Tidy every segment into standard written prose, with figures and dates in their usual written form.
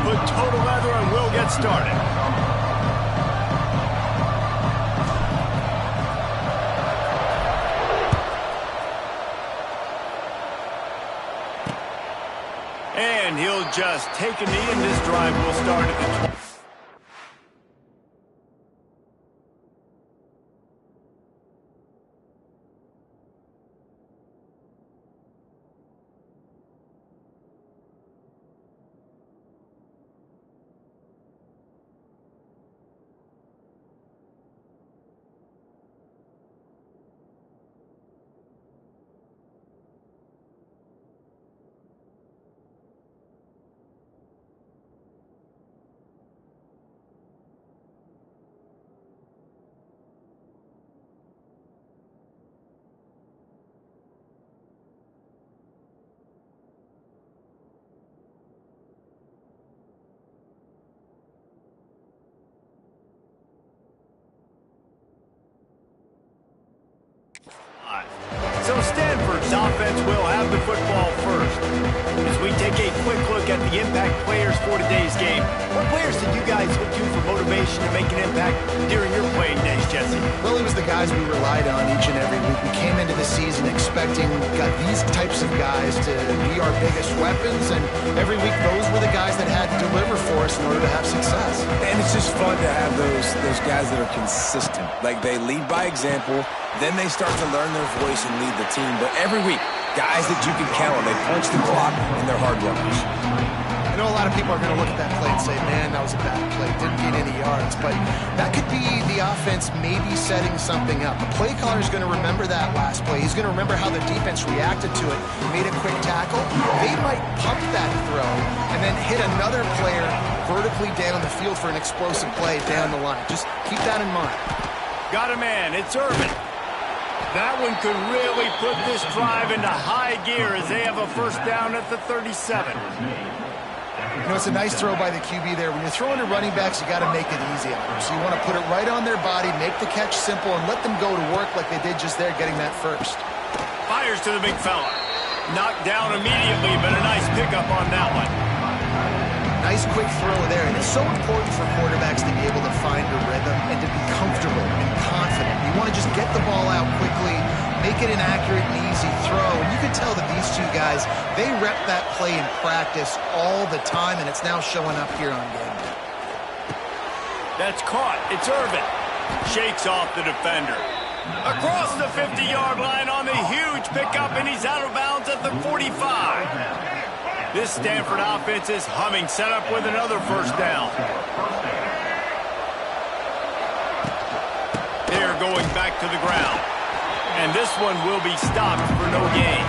We'll put total leather and we'll get started. And he'll just take a knee, and this drive will start at the 20. So Stanford's offense will have the football first. As we take a quick look at the impact players for today's game, what players did you guys look to for motivation to make an impact during your playing days, Jesse? Well, it was the guys we relied on each and every week. We came into the season expecting these types of guys to be our biggest weapons, and every week those were the guys that had to deliver for us in order to have success. And it's just fun to have those guys that are consistent. Like, they lead by example, then they start to learn their voice and lead the team. But every week, guys that you can count on, they punch the clock and they're hard runners. I know a lot of people are going to look at that play and say, man, that was a bad play, didn't get any yards. But that could be the offense maybe setting something up. The play caller is going to remember that last play. He's going to remember how the defense reacted to it, made a quick tackle. They might pump that throw and then hit another player vertically down the field for an explosive play down the line. Just keep that in mind. Got a man. It's Irvin. That one could really put this drive into high gear as they have a first down at the 37. You know, it's a nice throw by the QB there. When you're throwing to running backs, you got to make it easy on them. So you want to put it right on their body, make the catch simple, and let them go to work like they did just there, getting that first. Fires to the big fella. Knocked down immediately, but a nice pickup on that one. Nice quick throw there, and it's so important for quarterbacks to be able to find a rhythm and to be comfortable and confident. You want to just get the ball out quickly, make it an accurate and easy throw, and you can tell that these two guys, they rep that play in practice all the time, and it's now showing up here on game day. That's caught. It's Irvin. Shakes off the defender. Across the 50-yard line on the huge pickup, and he's out of bounds at the 45. This Stanford offense is humming, set up with another first down. They're going back to the ground. And this one will be stopped for no gain.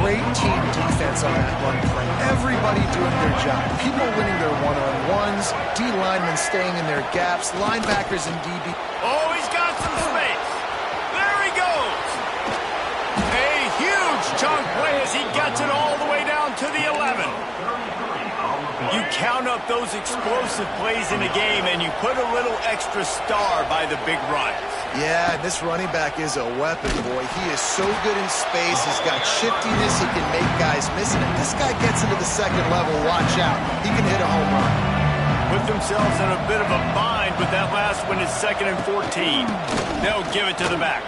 Great team defense on that run play. Everybody doing their job. People winning their one-on-ones, D linemen staying in their gaps, linebackers and DB. Oh, he's got some space. There he goes. A huge chunk play as he gets it all the way down to the 11. You count up those explosive plays in a game, and you put a little extra star by the big runs. Yeah, this running back is a weapon, boy. He is so good in space. He's got shiftiness. He can make guys miss it. If this guy gets into the second level, watch out. He can hit a home run. Put themselves in a bit of a bind, but that last one is 2nd and 14. They'll give it to the back.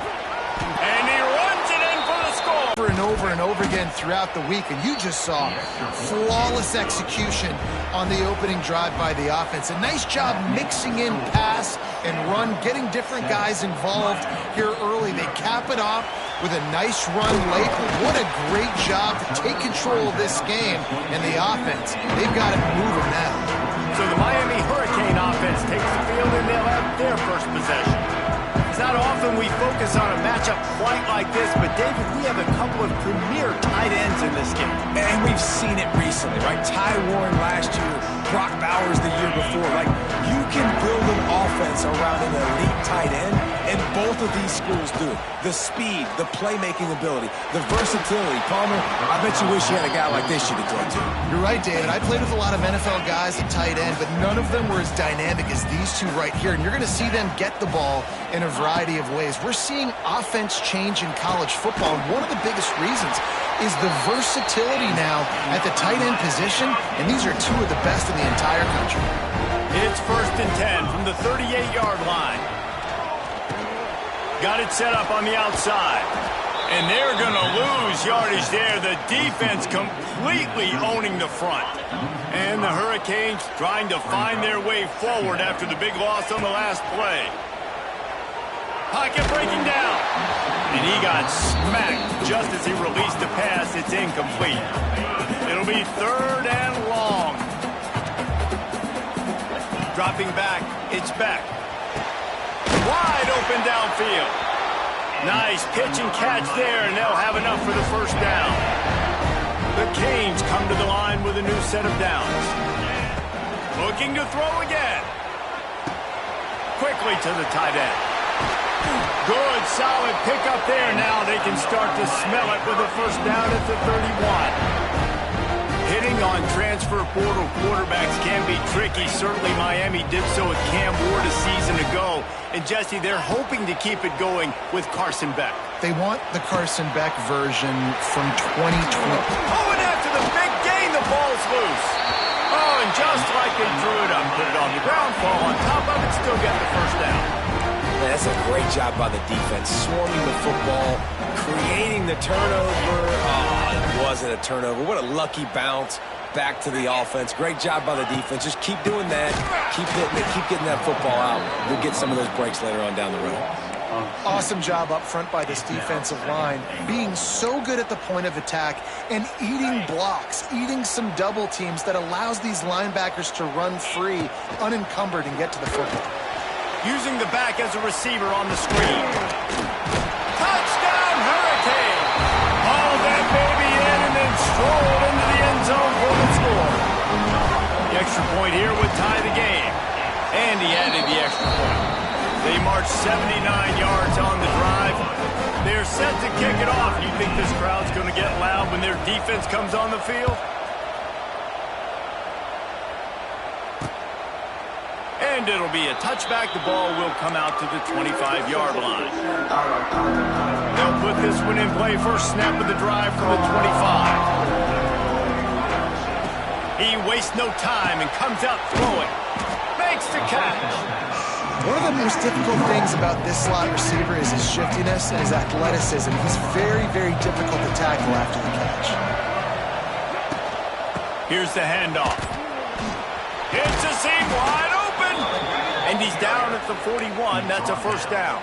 And he runs it in for the score. Over and over again throughout the week, and you just saw flawless execution on the opening drive by the offense. A nice job mixing in pass and run, getting different guys involved here early. They cap it off with a nice run late. What a great job to take control of this game, and the offense, they've got it moving now. So the Miami Hurricane offense takes the field, and they'll have their first possession. It's not often we focus on a matchup quite like this, but David, we have a couple of premier tight ends in this game. And we've seen it recently, right? Ty Warren last year, Brock Bowers the year before. Like, you can build an offense around an elite tight end, and both both of these schools do it. The speed, the playmaking ability, the versatility. Palmer, I bet you wish you had a guy like this you could throw to. You're right, David. I played with a lot of NFL guys at tight end, but none of them were as dynamic as these two right here. And you're going to see them get the ball in a variety of ways. We're seeing offense change in college football, and one of the biggest reasons is the versatility now at the tight end position, and these are two of the best in the entire country. It's 1st and 10 from the 38-yard line. Got it set up on the outside. And they're going to lose yardage there. The defense completely owning the front. And the Hurricanes trying to find their way forward after the big loss on the last play. Pocket breaking down. And he got smacked just as he released the pass. It's incomplete. It'll be 3rd and long. Dropping back. It's back. Wide open downfield. Nice pitch and catch there, and they'll have enough for the first down. The Canes come to the line with a new set of downs. Looking to throw again. Quickly to the tight end. Good, solid pickup there. Now they can start to smell it with a first down at the 31. Hitting on transfer portal quarterbacks can be tricky. Certainly Miami did so with Cam Ward a season ago. And Jesse, they're hoping to keep it going with Carson Beck. They want the Carson Beck version from 2020. Oh, and after the big gain, the ball's loose. Oh, and just like they drew it up, put it on the ground, fall on top of it, still get the first down. Man, that's a great job by the defense. Swarming the football, creating the turnover. Oh, it wasn't a turnover. What a lucky bounce back to the offense. Great job by the defense. Just keep doing that. Keep hitting it. Keep getting that football out. You'll get some of those breaks later on down the road. Awesome job up front by this defensive line, being so good at the point of attack and eating blocks, eating some double teams that allows these linebackers to run free, unencumbered, and get to the football. Using the back as a receiver on the screen. Touchdown, Hurricane! Hauled that baby in and then strolled into the end zone for the score. The extra point here would tie the game. And he added the extra point. They march 79 yards on the drive. They're set to kick it off. You think this crowd's going to get loud when their defense comes on the field? And it'll be a touchback. The ball will come out to the 25-yard line. They'll put this one in play. First snap of the drive from the 25. He wastes no time and comes out throwing. Makes the catch. One of the most difficult things about this slot receiver is his shiftiness and his athleticism. He's very, very difficult to tackle after the catch. Here's the handoff. Hits a seam wide open. And he's down at the 41. That's a first down.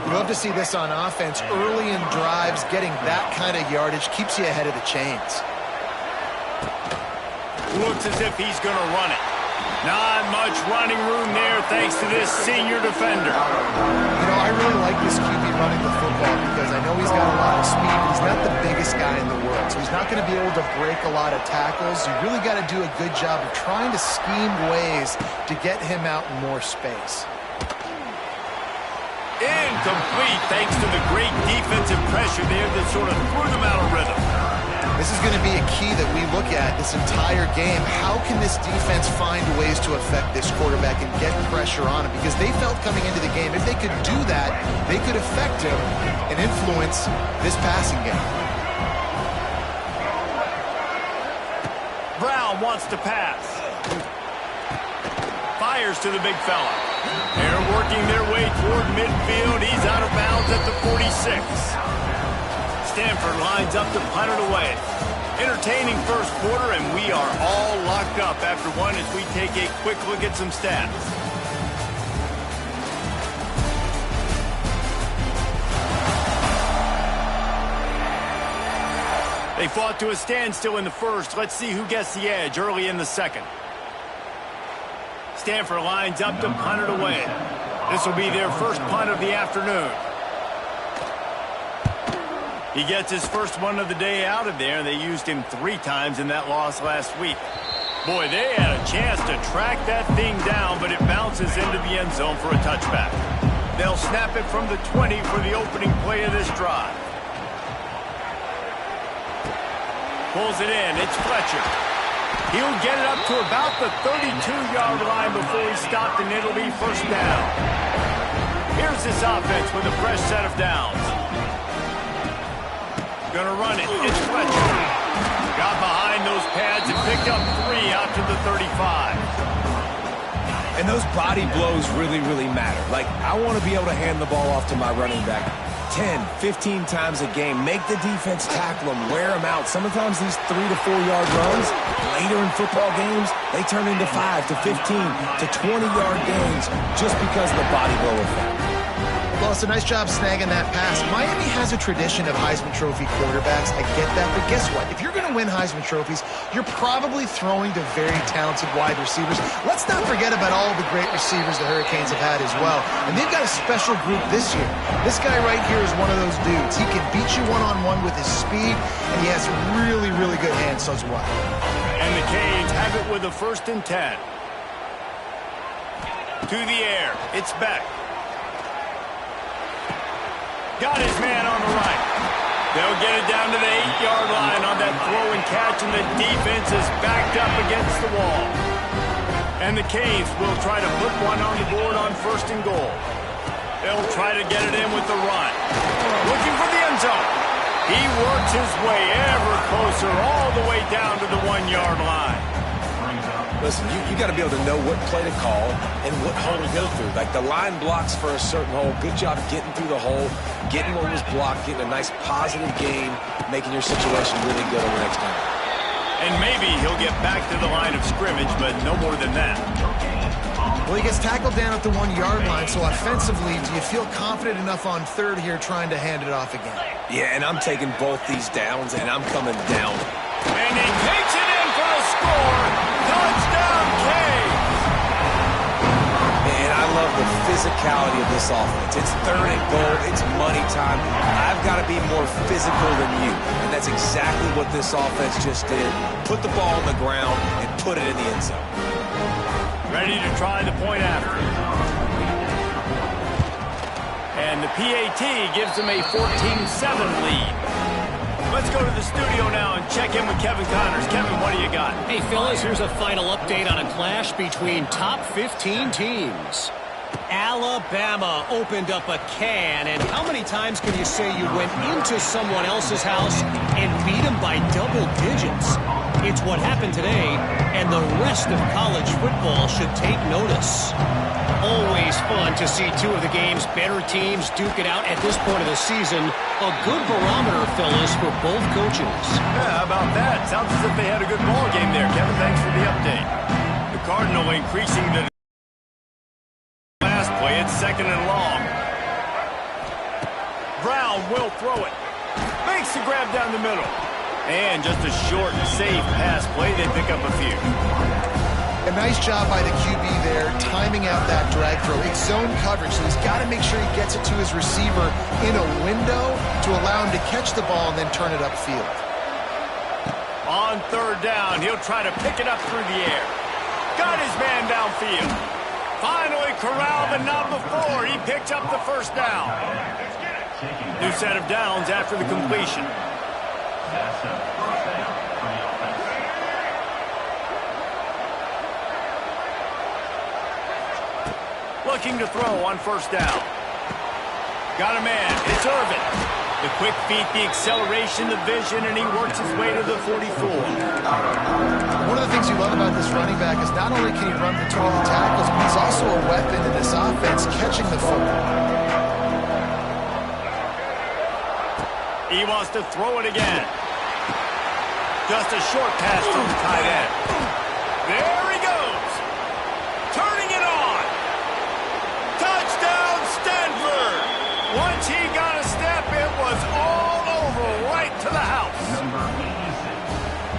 You love to see this on offense. Early in drives, getting that kind of yardage keeps you ahead of the chains. Looks as if he's going to run it. Not much running room there thanks to this senior defender. You know, I really like this QB running the football because I know he's got a lot of speed, but he's not the biggest guy in the world. So he's not going to be able to break a lot of tackles. You really got to do a good job of trying to scheme ways to get him out in more space. Incomplete thanks to the great defensive pressure there that sort of threw them out of rhythm. This is going to be a key that we look at this entire game. How can this defense find ways to affect this quarterback and get pressure on him? Because they felt coming into the game, if they could do that, they could affect him and influence this passing game. Brown wants to pass. Fires to the big fella. They're working their way toward midfield. He's out of bounds at the 46. Stanford lines up to punt it away. Entertaining first quarter, and we are all locked up after one as we take a quick look at some stats. They fought to a standstill in the first. Let's see who gets the edge early in the second. Stanford lines up to punt it away. This will be their first punt of the afternoon. He gets his first one of the day out of there. They used him 3 times in that loss last week. Boy, they had a chance to track that thing down, but it bounces into the end zone for a touchback. They'll snap it from the 20 for the opening play of this drive. Pulls it in. It's Fletcher. He'll get it up to about the 32-yard line before he's stopped, and it'll be first down. Here's this offense with a fresh set of downs. Gonna run it. It's Fletcher. Got behind those pads and picked up 3 out to the 35. And those body blows really, really matter. Like, I want to be able to hand the ball off to my running back 10, 15 times a game. Make the defense tackle them, wear them out. Sometimes these 3 to 4 yard runs, later in football games, they turn into 5 to 15 to 20-yard gains just because of the body blow effect. Well, it's a nice job snagging that pass. Miami has a tradition of Heisman Trophy quarterbacks. I get that, but guess what? If you're going to win Heisman Trophies, you're probably throwing to very talented wide receivers. Let's not forget about all the great receivers the Hurricanes have had as well. And they've got a special group this year. This guy right here is one of those dudes. He can beat you one-on-one with his speed, and he has really, really good hands as well. And the Canes have it with a 1st and 10. To the air. It's Beck. Got his man on the right. They'll get it down to the 8-yard line on that throw and catch, and the defense is backed up against the wall. And the Canes will try to put one on the board on 1st and goal. They'll try to get it in with the run. Looking for the end zone. He works his way ever closer all the way down to the 1-yard line. Listen, you got to be able to know what play to call and what hole to go through. Like, the line blocks for a certain hole. Good job getting through the hole, getting what was blocked, getting a nice positive gain, making your situation really good on the next time. And maybe he'll get back to the line of scrimmage, but no more than that. Well, he gets tackled down at the 1-yard line, so offensively, do you feel confident enough on 3rd here trying to hand it off again? Yeah, and I'm taking both these downs, and I'm coming down. And he takes it in for the score. Touchdown, Canes! Man, I love the physicality of this offense. It's 3rd and goal. It's money time. I've got to be more physical than you, and that's exactly what this offense just did. Put the ball on the ground and put it in the end zone. Ready to try the point after. And the PAT gives them a 14-7 lead. Let's go to the studio now and check in with Kevin Connors. Kevin, what do you got? Hey, fellas, here's a final update on a clash between top 15 teams. Alabama opened up a can, and how many times can you say you went into someone else's house and beat them by double digits? It's what happened today, and the rest of college football should take notice. Always fun to see 2 of the game's better teams duke it out at this point of the season. A good barometer, fellas, for both coaches. Yeah, how about that? Sounds as if they had a good ball game there. Kevin, thanks for the update. The Cardinal increasing the last play. It's 2nd and long. Brown will throw it. Makes the grab down the middle. And just a short, safe pass play. They pick up a few. A nice job by the QB there, timing out that drag throw. It's zone coverage, so he's got to make sure he gets it to his receiver in a window to allow him to catch the ball and then turn it upfield. On 3rd down, he'll try to pick it up through the air. Got his man downfield. Finally corralled, but not before. He picks up the 1st down. New set of downs after the completion. Looking to throw on 1st down. Got a man. It's Irvin. The quick feet, the acceleration, the vision, and he works his way to the 44. One of the things you love about this running back is not only can he run between the tackles, but he's also a weapon in this offense, catching the football. He wants to throw it again. Just a short pass to the tight end. There he goes. Turning it on. Touchdown, Stanford. Once he got a step, it was all over right to the house.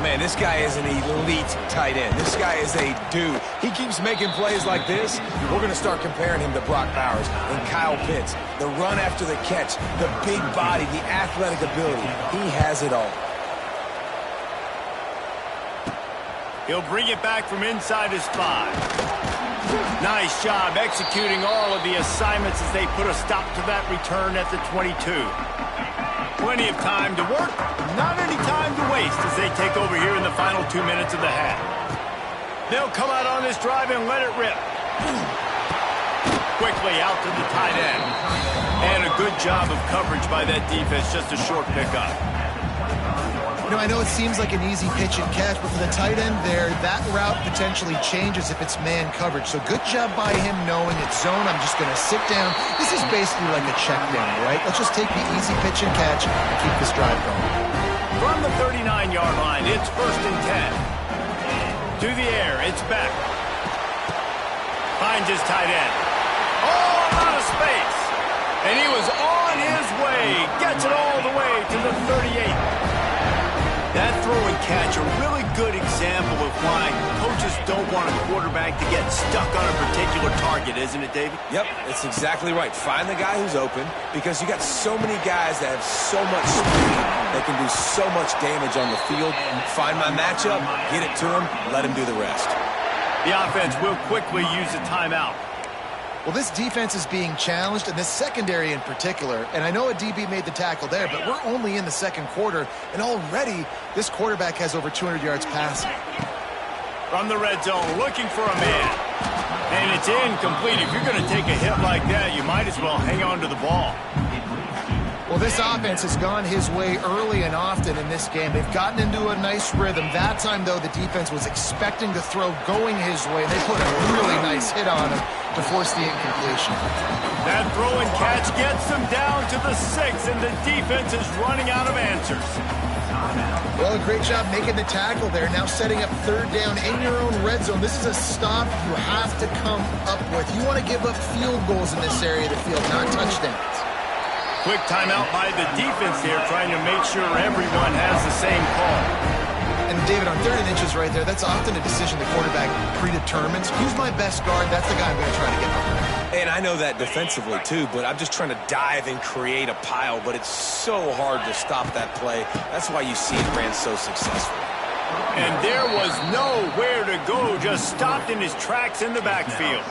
Man, this guy is an elite tight end. This guy is a dude. He keeps making plays like this. We're going to start comparing him to Brock Bowers and Kyle Pitts. The run after the catch, the big body, the athletic ability. He has it all. He'll bring it back from inside his 5. Nice job executing all of the assignments as they put a stop to that return at the 22. Plenty of time to work, not any time to waste as they take over here in the final 2 minutes of the half. They'll come out on this drive and let it rip. Quickly out to the tight end. And a good job of coverage by that defense, just a short pickup. You know, I know it seems like an easy pitch and catch, but for the tight end there, that route potentially changes if it's man coverage. So good job by him knowing it's zone. I'm just going to sit down. This is basically like a check down, right? Let's just take the easy pitch and catch and keep this drive going. From the 39-yard line, it's 1st and 10. To the air, it's back. Finds his tight end. Oh, out of space. And he was on his way. Gets it all the way to the 38. That throw and catch, a really good example of why coaches don't want a quarterback to get stuck on a particular target, isn't it, David? Yep, it's exactly right. Find the guy who's open because you got so many guys that have so much speed that can do so much damage on the field. Find my matchup, get it to him, let him do the rest. The offense will quickly use a timeout. Well, this defense is being challenged, and this secondary in particular, and I know a DB made the tackle there, but we're only in the second quarter, and already this quarterback has over 200 yards passing. From the red zone, looking for a man. And it's incomplete. If you're going to take a hit like that, you might as well hang on to the ball. Well, this offense has gone his way early and often in this game. They've gotten into a nice rhythm. That time, though, the defense was expecting the throw going his way. They put a really nice hit on him to force the incompletion. That throw and catch gets them down to the 6, and the defense is running out of answers. Well, a great job making the tackle there. Now setting up 3rd down in your own red zone. This is a stop you have to come up with. You want to give up field goals in this area of the field, not touchdowns. Quick timeout by the defense here, trying to make sure everyone has the same call. And David, on 3rd and inches right there, that's often a decision the quarterback predetermines. Who's my best guard? That's the guy I'm going to try to get behind. And I know that defensively, too, but I'm just trying to dive and create a pile, but it's so hard to stop that play. That's why you see it ran so successful. And there was nowhere to go, just stopped in his tracks in the backfield.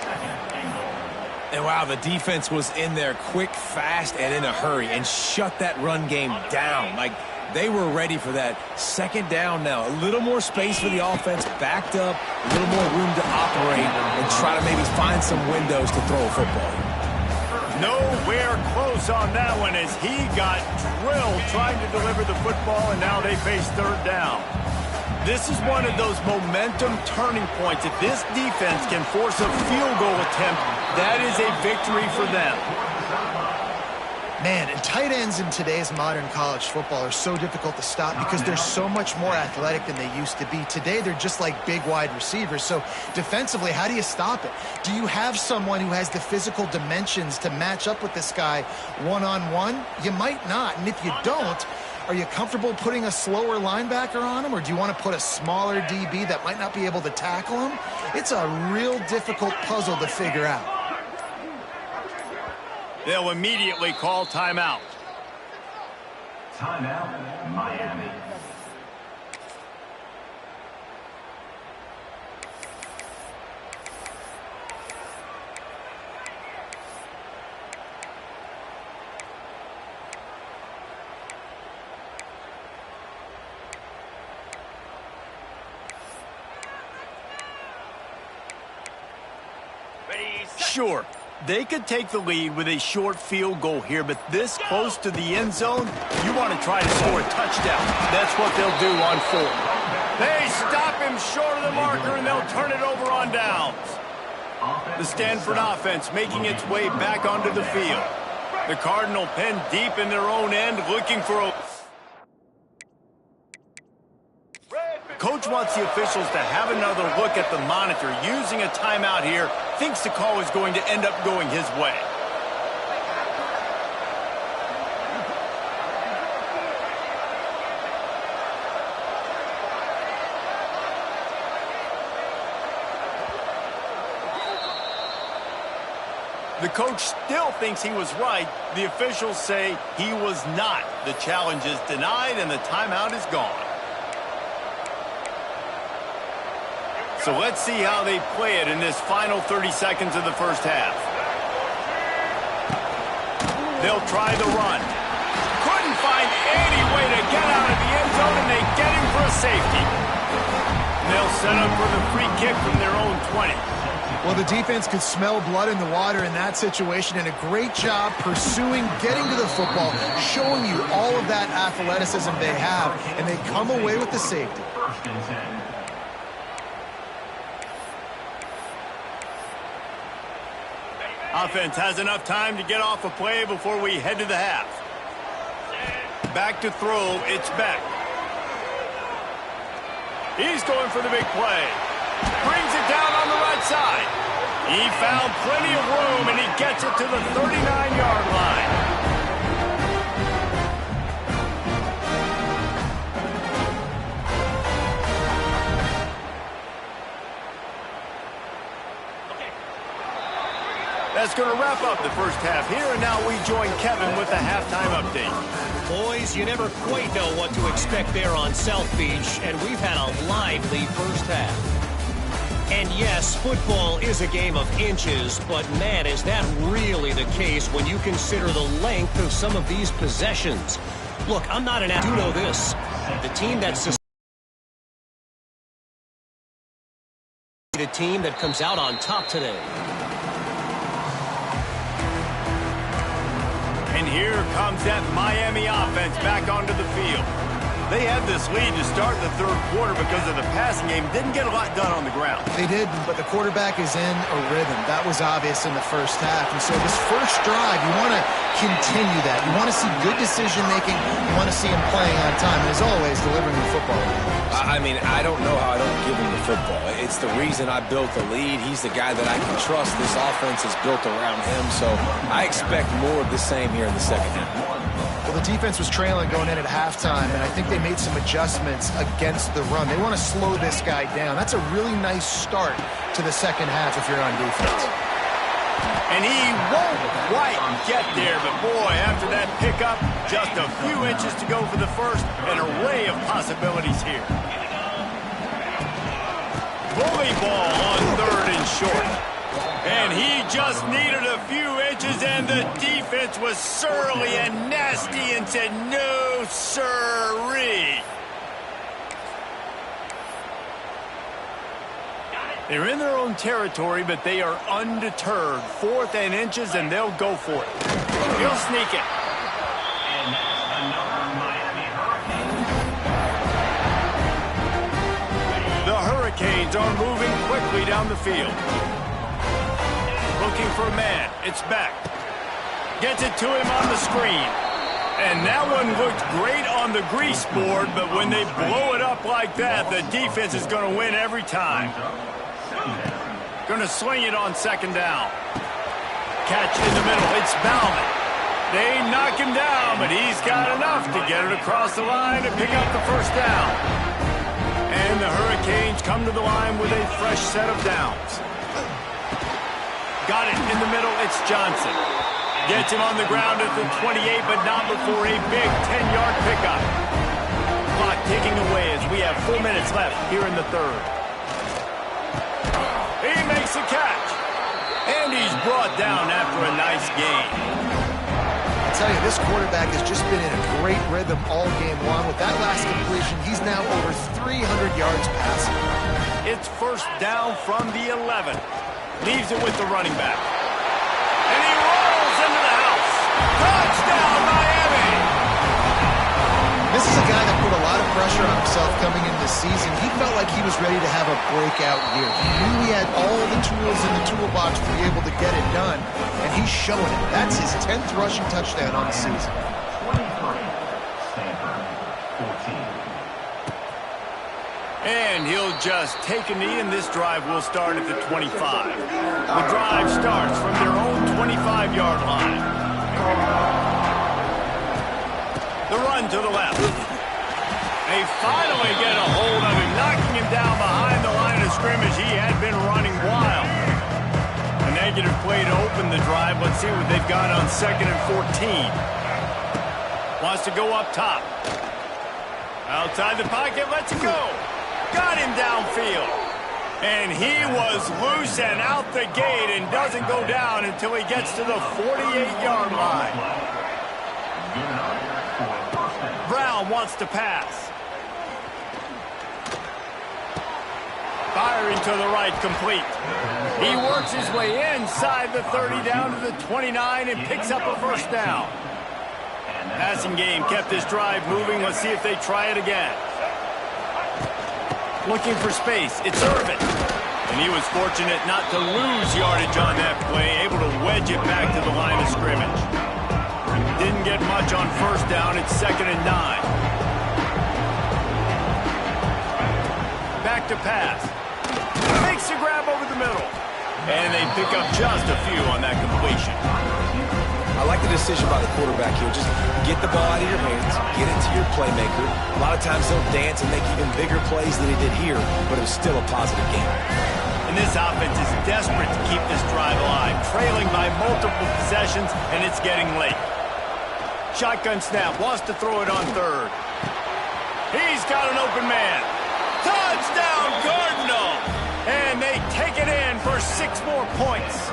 And wow, the defense was in there quick, fast, and in a hurry and shut that run game down. Like, they were ready for that. 2nd down now. A little more space for the offense, backed up, a little more room to operate and try to maybe find some windows to throw a football. Nowhere close on that one as he got drilled trying to deliver the football, and now they face 3rd down. This is one of those momentum turning points. If this defense can force a field goal attempt, that is a victory for them. Man, and tight ends in today's modern college football are so difficult to stop because they're so much more athletic than they used to be. Today, they're just like big wide receivers. So defensively, how do you stop it? Do you have someone who has the physical dimensions to match up with this guy one-on-one? You might not. And if you don't, are you comfortable putting a slower linebacker on him, or do you want to put a smaller DB that might not be able to tackle him? It's a real difficult puzzle to figure out. They'll immediately call timeout. Timeout, Miami. Sure, they could take the lead with a short field goal here, but this close to the end zone, you want to try to score a touchdown. That's what they'll do on 4th. They stop him short of the marker, and they'll turn it over on downs. The Stanford offense making its way back onto the field. The Cardinal pen deep in their own end, looking for a... Coach wants the officials to have another look at the monitor. Using a timeout here, thinks the call is going to end up going his way. The coach still thinks he was right. The officials say he was not. The challenge is denied and the timeout is gone. So let's see how they play it in this final 30 seconds of the first half. They'll try the run. Couldn't find any way to get out of the end zone, and they get him for a safety. They'll set up for the free kick from their own 20. Well, the defense could smell blood in the water in that situation, and a great job pursuing, getting to the football, showing you all of that athleticism they have, and they come away with the safety. Offense has enough time to get off a play before we head to the half. Back to throw, it's Beck. He's going for the big play. Brings it down on the right side. He found plenty of room, and he gets it to the 39-yard line. That's going to wrap up the first half here, and now we join Kevin with the halftime update. Boys, you never quite know what to expect there on South Beach, and we've had a lively first half. And yes, football is a game of inches, but man, is that really the case when you consider the length of some of these possessions. Look, I'm not an athlete. You know this. The team that's the team that comes out on top today. And here comes that Miami offense back onto the field. They had this lead to start the third quarter because of the passing game. Didn't get a lot done on the ground. They did, but the quarterback is in a rhythm. That was obvious in the first half. And so this first drive, you want to continue that. You want to see good decision-making. You want to see him playing on time. And as always, delivering the football. I mean, I don't know how I don't give him the football. It's the reason I built the lead. He's the guy that I can trust. This offense is built around him. So I expect more of the same here in the second half. Well, the defense was trailing going in at halftime, and I think they made some adjustments against the run. They want to slow this guy down. That's a really nice start to the second half if you're on defense. And he won't quite get there, but boy, after that pickup, just a few inches to go for the first, an array of possibilities here. Bully ball on third and short. And he just needed a few inches, and the defense was surly and nasty and said, no, sirree. They're in their own territory, but they are undeterred. 4th and inches, and they'll go for it. He'll sneak it. The Hurricanes are moving quickly down the field. Looking for a man. It's Beck. Gets it to him on the screen. And that one looked great on the grease board, but when they blow it up like that, the defense is going to win every time. Going to sling it on second down. Catch in the middle. It's Bauman. They knock him down, but he's got enough to get it across the line and pick up the first down. And the Hurricanes come to the line with a fresh set of downs. Got it in the middle. It's Johnson. Gets him on the ground at the 28, but not before a big 10-yard pickup. Clock ticking away as we have 4 minutes left here in the third. He makes a catch. And he's brought down after a nice gain. I'll tell you, this quarterback has just been in a great rhythm all game long. With that last completion, he's now over 300 yards passing. It's first down from the 11. Leaves it with the running back. And he rolls into the house. Touchdown, Miami! This is a guy that put a lot of pressure on himself coming into the season. He felt like he was ready to have a breakout year. He knew he had all the tools in the toolbox to be able to get it done, and he's showing it. That's his 10th rushing touchdown on the season. And he'll just take a knee, and this drive will start at the 25. The drive starts from their own 25-yard line. The run to the left. They finally get a hold of him, knocking him down behind the line of scrimmage. He had been running wild. A negative play to open the drive. Let's see what they've got on 2nd and 14. Wants to go up top. Outside the pocket, lets it go. Got him downfield. And he was loose and out the gate and doesn't go down until he gets to the 48-yard line. Brown wants to pass. Firing to the right, complete. He works his way inside the 30 down to the 29 and picks up a first down. Passing game kept this drive moving. Let's see if they try it again. Looking for space. It's Irvin. And he was fortunate not to lose yardage on that play, able to wedge it back to the line of scrimmage. Didn't get much on first down. It's 2nd and 9. Back to pass. Makes a grab over the middle. And they pick up just a few on that completion. I like the decision by the quarterback here. Just get the ball out of your hands, get it to your playmaker. A lot of times he'll dance and make even bigger plays than he did here, but it was still a positive game. And this offense is desperate to keep this drive alive, trailing by multiple possessions, and it's getting late. Shotgun snap, wants to throw it on third. He's got an open man. Touchdown, Cardinal! And they take it in for 6 more points.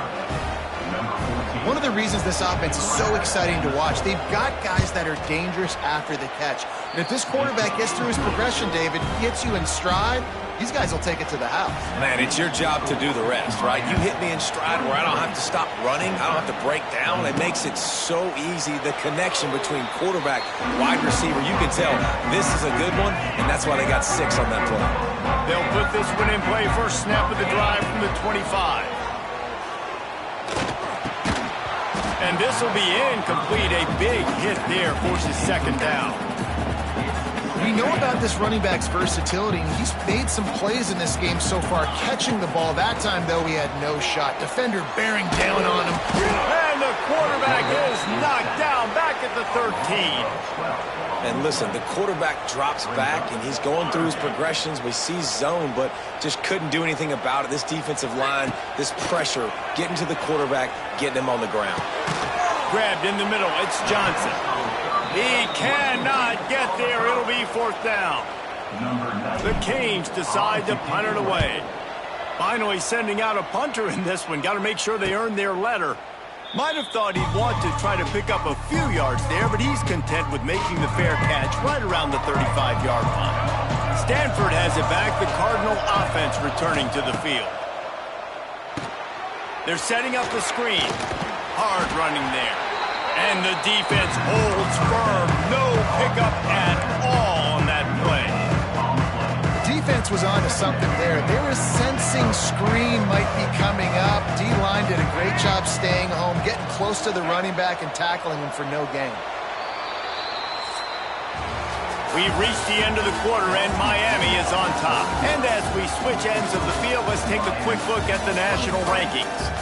One of the reasons this offense is so exciting to watch, they've got guys that are dangerous after the catch. And if this quarterback gets through his progression, David, gets you in stride, these guys will take it to the house. Man, it's your job to do the rest, right? You hit me in stride where I don't have to stop running. I don't have to break down. It makes it so easy. The connection between quarterback, wide receiver, you can tell this is a good one, and that's why they got 6 on that play. They'll put this one in play. First snap of the drive from the 25. And this will be incomplete. A big hit there forces 2nd down. We know about this running back's versatility, and he's made some plays in this game so far, catching the ball. That time, though, he had no shot. Defender bearing down on him. And the quarterback is knocked down back at the 13. And listen, the quarterback drops back, and he's going through his progressions. We see zone, but just couldn't do anything about it. This defensive line, this pressure, getting to the quarterback, getting him on the ground. Grabbed in the middle. It's Johnson. He cannot get there. It'll be 4th down. The Canes decide to punt it away. Finally sending out a punter in this one. Got to make sure they earn their letter. Might have thought he'd want to try to pick up a few yards there, but he's content with making the fair catch right around the 35-yard line. Stanford has it back. The Cardinal offense returning to the field. They're setting up the screen. Hard running there. And the defense holds firm. No pickup at all on that play. Defense was on to something there. They were sensing screen might be coming up. D-line did a great job staying home, getting close to the running back and tackling him for no gain. We've reached the end of the quarter, and Miami is on top. And as we switch ends of the field, let's take a quick look at the national rankings.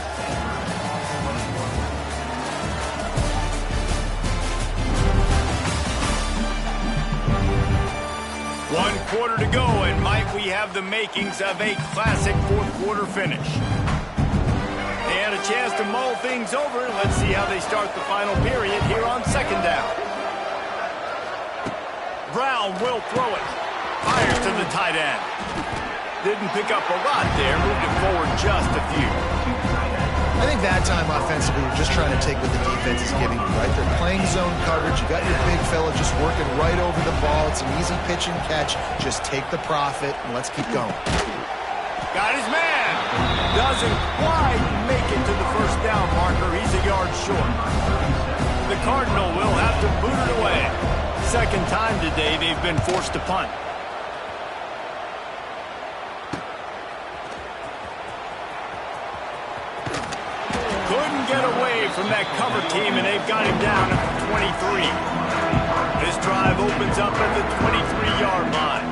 One quarter to go, and might we have the makings of a classic 4th quarter finish. They had a chance to mull things over. Let's see how they start the final period here on 2nd down. Brown will throw it. Fires to the tight end. Didn't pick up a lot there. Moved it forward just a few. I think that time offensively, you're just trying to take what the defense is giving you, right? They're playing zone coverage. You got your big fella just working right over the ball. It's an easy pitch and catch. Just take the profit, and let's keep going. Got his man. Doesn't quite make it to the first down marker. He's a yard short. The Cardinal will have to boot it away. 2nd time today they've been forced to punt. Couldn't get away from that cover team, and they've got him down at the 23. This drive opens up at the 23-yard line.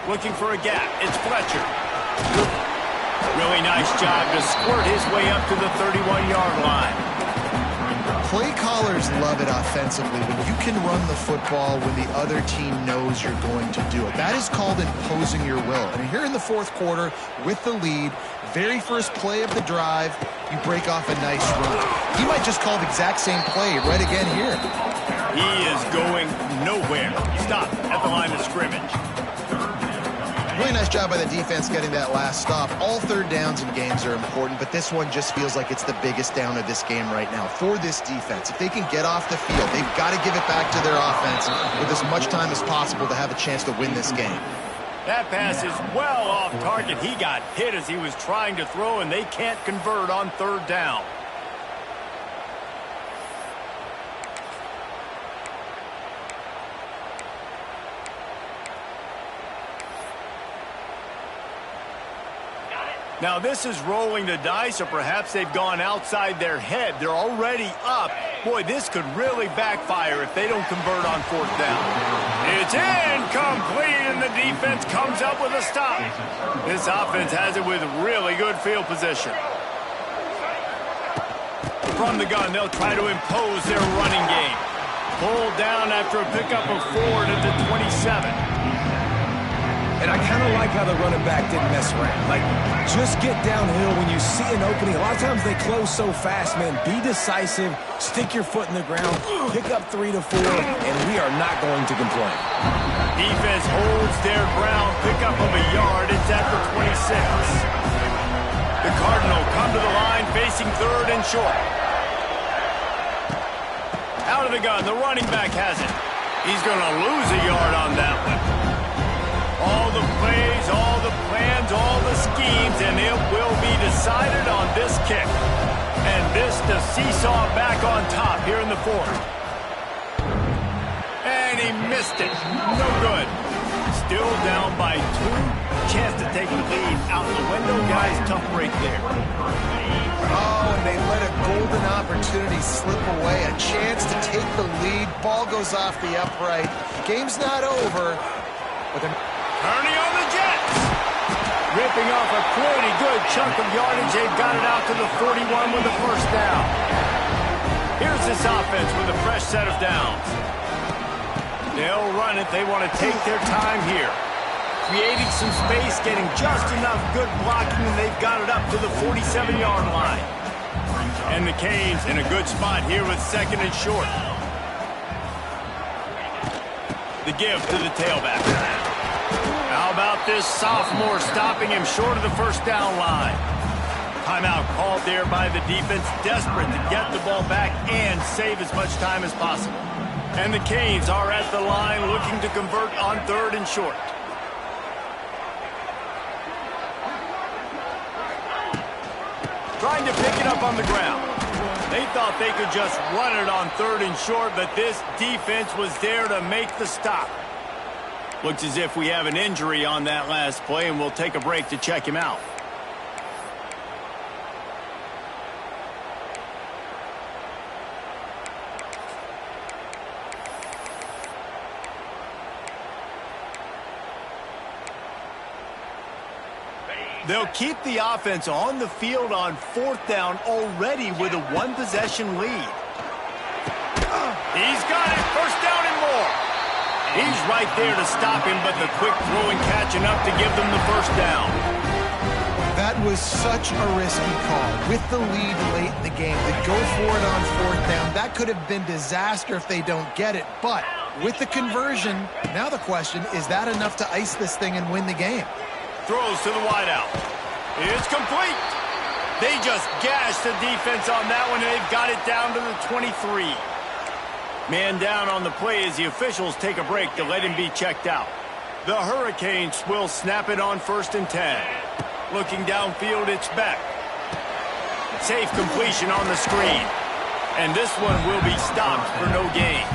Looking for a gap. It's Fletcher. Really nice job to squirt his way up to the 31-yard line. Play callers love it offensively when you can run the football when the other team knows you're going to do it. That is called imposing your will. And here in the 4th quarter with the lead, very first play of the drive, you break off a nice run. He might just call the exact same play right again here. He is going nowhere. Stop at the line of scrimmage. Really nice job by the defense getting that last stop. All third downs in games are important, but this one just feels like it's the biggest down of this game right now for this defense. If they can get off the field, they've got to give it back to their offense with as much time as possible to have a chance to win this game. That pass is well off target. He got hit as he was trying to throw, and they can't convert on third down. Now this is rolling the dice, or perhaps they've gone outside their head. They're already up. Boy, this could really backfire if they don't convert on fourth down. It's incomplete, and the defense comes up with a stop. This offense has it with really good field position. From the gun, they'll try to impose their running game. Pulled down after a pickup of 4 to the 27. And I kind of like how the running back didn't mess around. Like, just get downhill when you see an opening. A lot of times they close so fast, man. Be decisive, stick your foot in the ground, pick up 3 to 4, and we are not going to complain. Defense holds their ground, pick up of a yard. It's at the 26. The Cardinal come to the line, facing third and short. Out of the gun, the running back has it. He's going to lose a yard on that one. All the plays, all the plans, all the schemes, and it will be decided on this kick. And this to seesaw back on top here in the fourth. And he missed it. No good. Still down by 2. Chance to take the lead out the window. Guys, tough break there. Oh, and they let a golden opportunity slip away. A chance to take the lead. Ball goes off the upright. Game's not over. But they're... Ernie on the Jets. Ripping off a pretty good chunk of yardage. They've got it out to the 41 with the first down. Here's this offense with a fresh set of downs. They'll run it. They want to take their time here. Creating some space, getting just enough good blocking, and they've got it up to the 47-yard line. And the Canes in a good spot here with second and short. The give to the tailback. How about this sophomore stopping him short of the first down line? Timeout called there by the defense, desperate to get the ball back and save as much time as possible. And the Canes are at the line looking to convert on third and short. Trying to pick it up on the ground. They thought they could just run it on third and short, but this defense was there to make the stop. Looks as if we have an injury on that last play, and we'll take a break to check him out. They'll keep the offense on the field on fourth down already with a one-possession lead. He's got it. First down and more. He's right there to stop him, but the quick throw and catching up to give them the first down. That was such a risky call. With the lead late in the game, to go for it on fourth down, that could have been disaster if they don't get it. But with the conversion, now the question, is that enough to ice this thing and win the game? Throws to the wideout. It's complete. They just gashed the defense on that one, and they've got it down to the 23. Man down on the play as the officials take a break to let him be checked out. The Hurricanes will snap it on 1st and 10. Looking downfield, it's Beck. Safe completion on the screen. And this one will be stopped for no gain.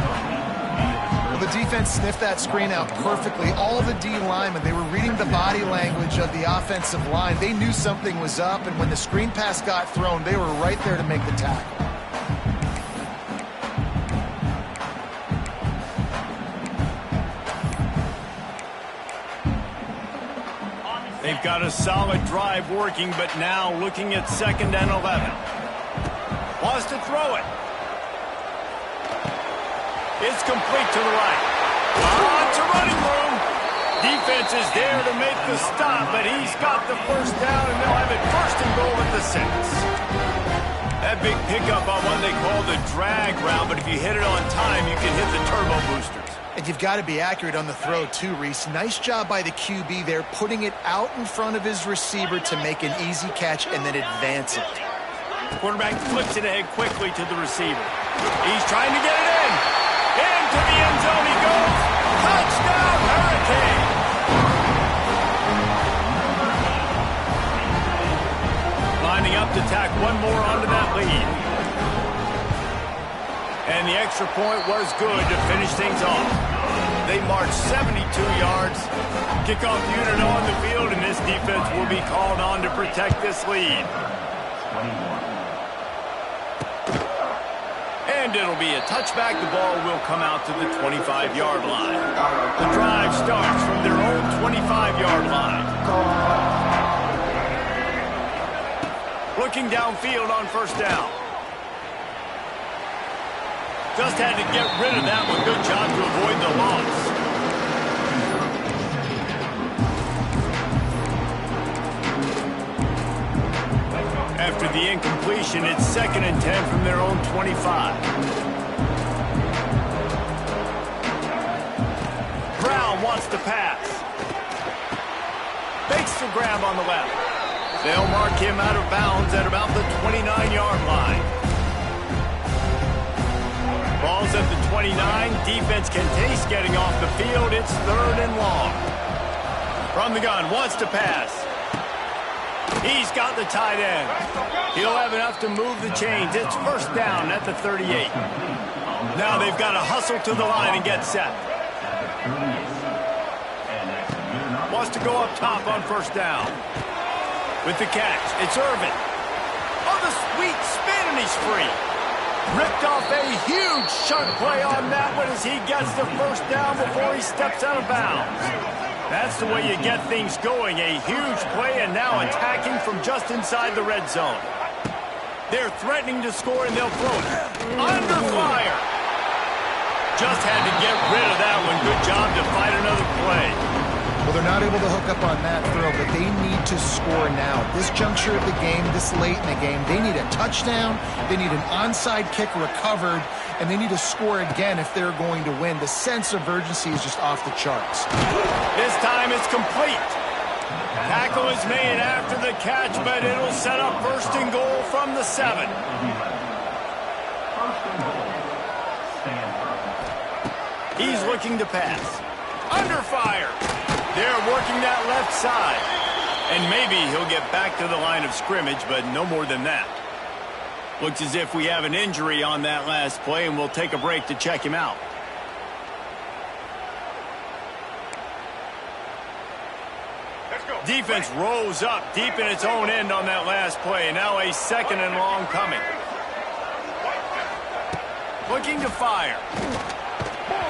Well, the defense sniffed that screen out perfectly. All the D linemen, they were reading the body language of the offensive line. They knew something was up, and when the screen pass got thrown, they were right there to make the tackle. They've got a solid drive working, but now looking at 2nd and 11. Wants to throw it. It's complete to the right. Lots of running room. Defense is there to make the stop, but he's got the first down, and they'll have it 1st and goal at the 6. That big pickup on what they call the drag route, but if you hit it on time, you can hit the turbo boosters. And you've got to be accurate on the throw, too, Reese. Nice job by the QB there, putting it out in front of his receiver to make an easy catch and then advance it. Quarterback flips it ahead quickly to the receiver. He's trying to get it in. Into the end zone he goes. Touchdown, Hurricane! Lining up to tack one more onto that lead. And the extra point was good to finish things off. They marched 72 yards. Kickoff unit on the field, and this defense will be called on to protect this lead. And it'll be a touchback. The ball will come out to the 25-yard line. The drive starts from their own 25-yard line. Looking downfield on first down. Just had to get rid of that one. Good job to avoid the loss. After the incompletion, it's 2nd and 10 from their own 25. Brown wants to pass. Makes the grab on the left. They'll mark him out of bounds at about the 29-yard line. Ball's at the 29. Defense can taste getting off the field. It's 3rd and long. From the gun, wants to pass. He's got the tight end. He'll have enough to move the chains. It's first down at the 38. Now they've got to hustle to the line and get set. Wants to go up top on first down. With the catch, it's Irvin. Oh, the sweet spin, and he's free. Ripped off a huge chunk play on that one as he gets the first down before he steps out of bounds. That's the way you get things going. A huge play, and now attacking from just inside the red zone. They're threatening to score, and they'll throw it. Under fire. Just had to get rid of that one. Good job to fight another play. Well, they're not able to hook up on that throw, but they need to score now. This juncture of the game, this late in the game, they need a touchdown, they need an onside kick recovered, and they need to score again if they're going to win. The sense of urgency is just off the charts. This time it's complete. Tackle is made after the catch, but it'll set up 1st and goal from the 7. He's looking to pass. Under fire. They're working that left side. And maybe he'll get back to the line of scrimmage, but no more than that. Looks as if we have an injury on that last play, and we'll take a break to check him out. Defense rose up deep in its own end on that last play. Now a 2nd and long coming. Looking to fire.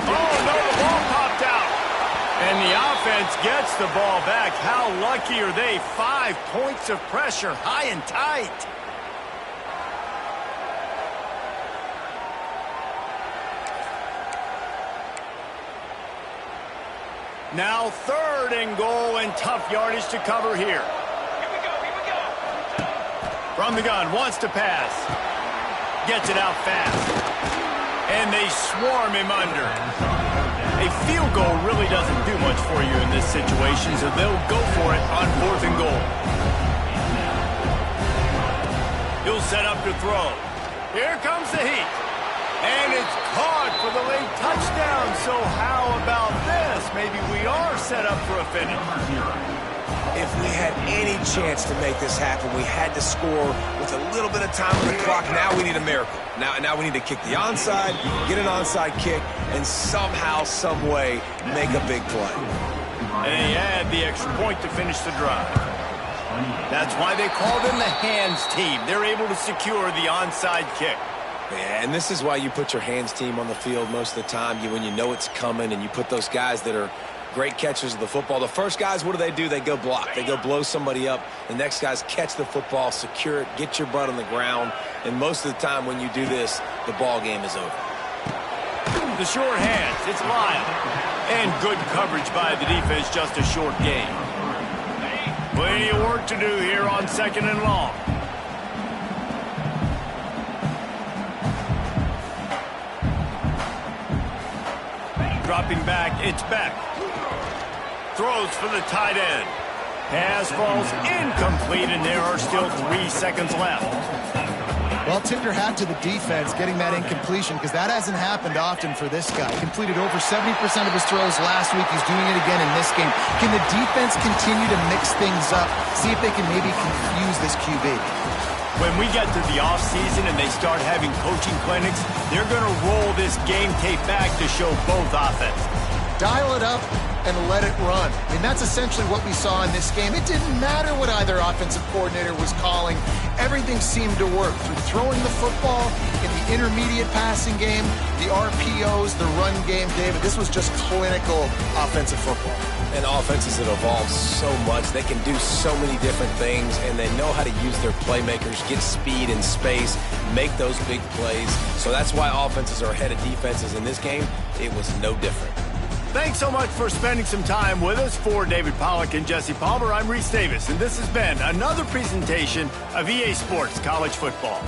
Oh, no, the ball popped out. And the offense gets the ball back. How lucky are they? 5 points of pressure, high and tight. Now 3rd and goal, and tough yardage to cover here. Here we go. From the gun, wants to pass. Gets it out fast. And they swarm him under. A field goal really doesn't do much for you in this situation, so they'll go for it on 4th and goal. He'll set up to throw. Here comes the heat. And it's caught for the late touchdown. So how about this? Maybe we are set up for a finish. If we had any chance to make this happen, we had to score with a little bit of time on the clock. Now we need a miracle. Now we need to kick the onside, get an onside kick, and somehow, some way, make a big play. And they add the extra point to finish the drive. That's why they call them the hands team. They're able to secure the onside kick. Yeah, and this is why you put your hands team on the field most of the time, when you know it's coming, and you put those guys that are great catchers of the football. The first guys, what do? They go block. They go blow somebody up. The next guys catch the football, secure it, get your butt on the ground. And most of the time when you do this, the ball game is over. The short hands, it's Lyle. And good coverage by the defense, just a short gain. Plenty of work to do here on 2nd and long. dropping back. It's Beck. Throws for the tight end. Pass falls incomplete, and there are still 3 seconds left. Well, tip your hat to the defense getting that incompletion, because that hasn't happened often for this guy. Completed over 70% of his throws last week. He's doing it again in this game. Can the defense continue to mix things up, see if they can maybe confuse this QB? When we get to the offseason and they start having coaching clinics, they're going to roll this game tape back to show both offenses. Dial it up and let it run. I mean, that's essentially what we saw in this game. It didn't matter what either offensive coordinator was calling. Everything seemed to work through throwing the football, in the intermediate passing game, the RPOs, the run game. David, this was just clinical offensive football. And offenses that evolve so much, they can do so many different things, and they know how to use their playmakers, get speed and space, make those big plays. So that's why offenses are ahead of defenses in this game. It was no different. Thanks so much for spending some time with us. For David Pollack and Jesse Palmer, I'm Reese Davis, and this has been another presentation of EA Sports College Football.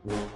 Thank you.